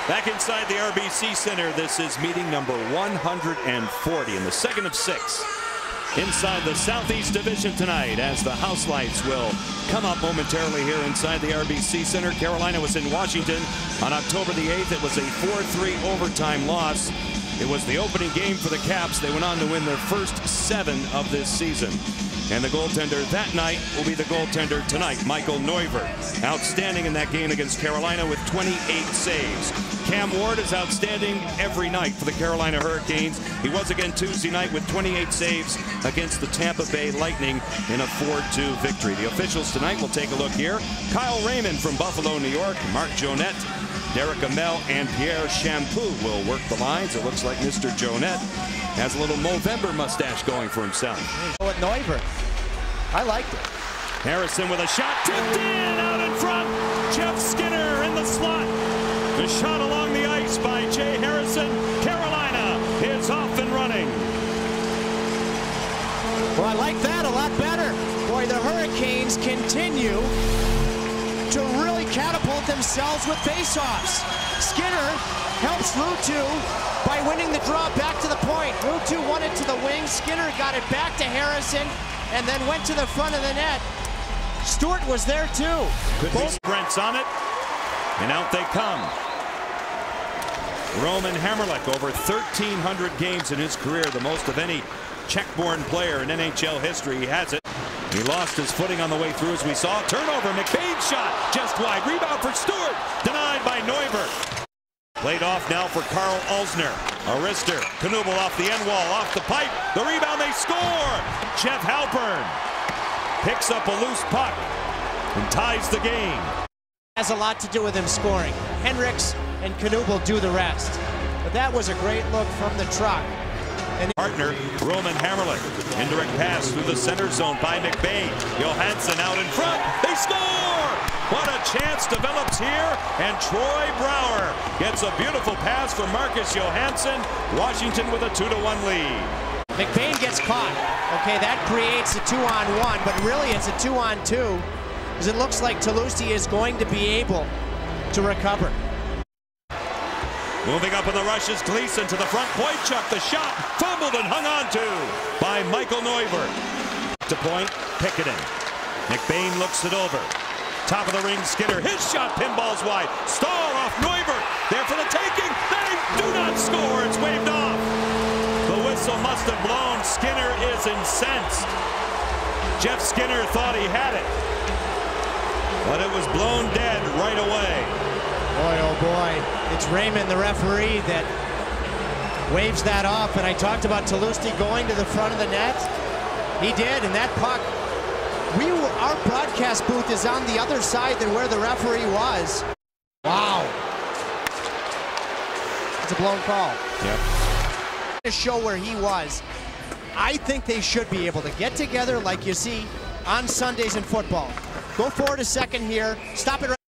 Back inside the RBC Center, this is meeting number 140 in the second of 6. Inside the Southeast Division tonight as the house lights will come up momentarily here inside the RBC Center. Carolina was in Washington on October the 8th. It was a 4-3 overtime loss. It was the opening game for the Caps. They went on to win their first 7 of this season. And the goaltender that night will be the goaltender tonight, Michael Neuvirth. Outstanding in that game against Carolina with 28 saves. Cam Ward is outstanding every night for the Carolina Hurricanes. He was again Tuesday night with 28 saves against the Tampa Bay Lightning in a 4-2 victory. The officials tonight will take a look here. Kyle Raymond from Buffalo, New York. Mark Jonette, Derek Amell, and Pierre Champoux will work the lines. It looks like Mr. Jonette has a little Movember mustache going for himself. With Neuvirth. I liked it. Harrison with a shot tipped in out in front. Jeff Skinner in the slot. The shot along the ice by Jay Harrison. Carolina is off and running. Well, I like that a lot better. Boy, the Hurricanes continue to really catapult themselves with faceoffs. Skinner helps Ruutu by winning the draw back to the point. Ruutu won it to the wing. Skinner got it back to Harrison and then went to the front of the net. Stewart was there too. Could be sprints on it, and out they come. Roman Hamrlik, over 1,300 games in his career, the most of any Czech-born player in NHL history. He has it. He lost his footing on the way through, as we saw. Turnover, McBain shot just wide. Rebound for Stewart, denied by Neuvirth. Played off now for Carl Alzner. Arister, Knuble off the end wall, off the pipe. The rebound, they score! Jeff Halpern picks up a loose puck and ties the game. Has a lot to do with him scoring. Hendricks and Knuble do the rest. But that was a great look from the truck. And partner, Roman Hamrlik. Indirect pass through the center zone by McBain. Johansson out in front. They score! What a chance develops here. And Troy Brouwer gets a beautiful pass from Marcus Johansson. Washington with a 2-1 lead. McBain gets caught. Okay, that creates a 2-on-1, but really it's a 2-on-2, because it looks like Toulouse is going to be able to recover. Moving up in the rush is Gleason to the front. Boychuk, the shot, fumbled and hung on to by Michael Neuvirth. To point, Picketing. McBain looks it over. Top of the ring, Skinner. His shot pinballs wide. Stahl off Neuvirth. There for the taking. They do not score. It's waved off. The whistle must have blown. Skinner is incensed. Jeff Skinner thought he had it, but it was blown dead right away. Boy, oh boy, it's Raymond, the referee, that waves that off. And I talked about Toulouse going to the front of the net. He did, and that puck, our broadcast booth is on the other side than where the referee was. Wow. It's a blown call. Yep. To show where he was. I think they should be able to get together like you see on Sundays in football. Go forward a second here. Stop it right.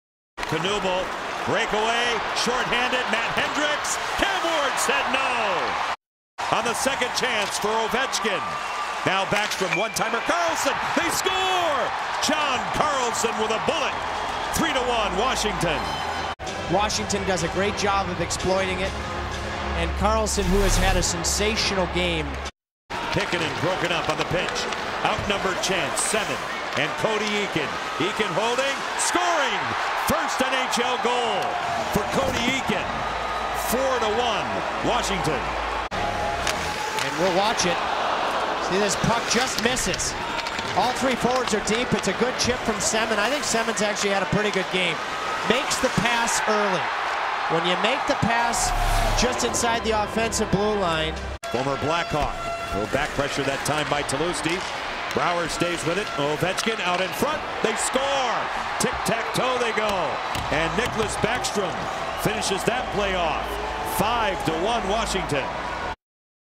Knuble, breakaway, shorthanded, Matt Hendricks. Cam Ward said no. On the second chance for Ovechkin. Now Backstrom, one-timer, Carlson, they score! John Carlson with a bullet. 3-1, Washington. Washington does a great job of exploiting it. And Carlson, who has had a sensational game. Picketing broken up on the pinch. Outnumbered chance, 7. And Cody Eakin. Eakin holding, scoring! First NHL goal for Cody Eakin. 4-1, Washington. And we'll watch it. See, this puck just misses. All 3 forwards are deep. It's a good chip from Semin. I think Semin's actually had a pretty good game. Makes the pass early. When you make the pass just inside the offensive blue line. Former Blackhawk. No back pressure that time by Toulouse. Brouwer stays with it. Ovechkin out in front. They score. Tic-tac-toe they go. And Nicholas Backstrom finishes that play off. 5-1 Washington.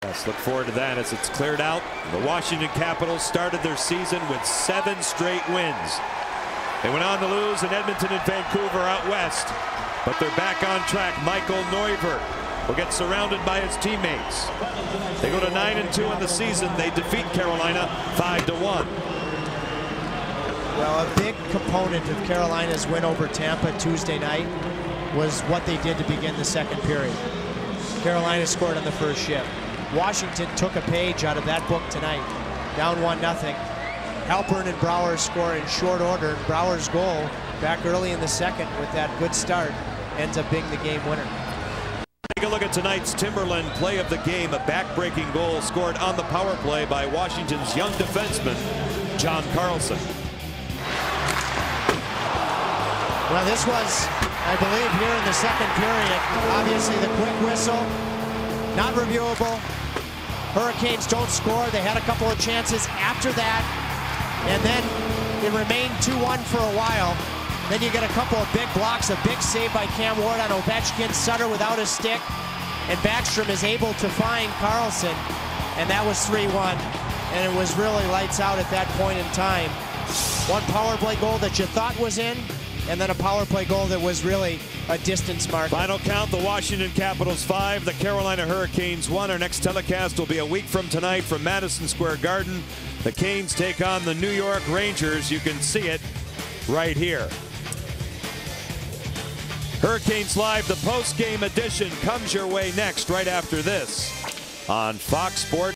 Let's look forward to that as it's cleared out. The Washington Capitals started their season with 7 straight wins. They went on to lose in Edmonton and Vancouver out west, but they're back on track. Michael Neuvirth will get surrounded by his teammates. They go to 9-2 in the season. They defeat Carolina 5-1. Well, a big component of Carolina's win over Tampa Tuesday night was what they did to begin the second period. Carolina scored on the first shift. Washington took a page out of that book tonight. Down 1-0. Halpern and Brouwer score in short order. Brouwer's goal back early in the second with that good start ends up being the game winner. Take a look at tonight's Timberland play of the game. A back-breaking goal scored on the power play by Washington's young defenseman, John Carlson. Well, this was, I believe, here in the second period. Obviously, the quick whistle, not reviewable. Hurricanes don't score. They had a couple of chances after that, and then it remained 2-1 for a while. Then you get a couple of big blocks, a big save by Cam Ward on Ovechkin, Sutter without a stick, and Backstrom is able to find Carlson, and that was 3-1, and it was really lights out at that point in time. One power play goal that you thought was in, and then a power play goal that was really a distance mark. Final count, the Washington Capitals 5, the Carolina Hurricanes 1. Our next telecast will be a week from tonight from Madison Square Garden. The Canes take on the New York Rangers. You can see it right here. Hurricanes Live, the post-game edition, comes your way next, right after this on Fox Sports.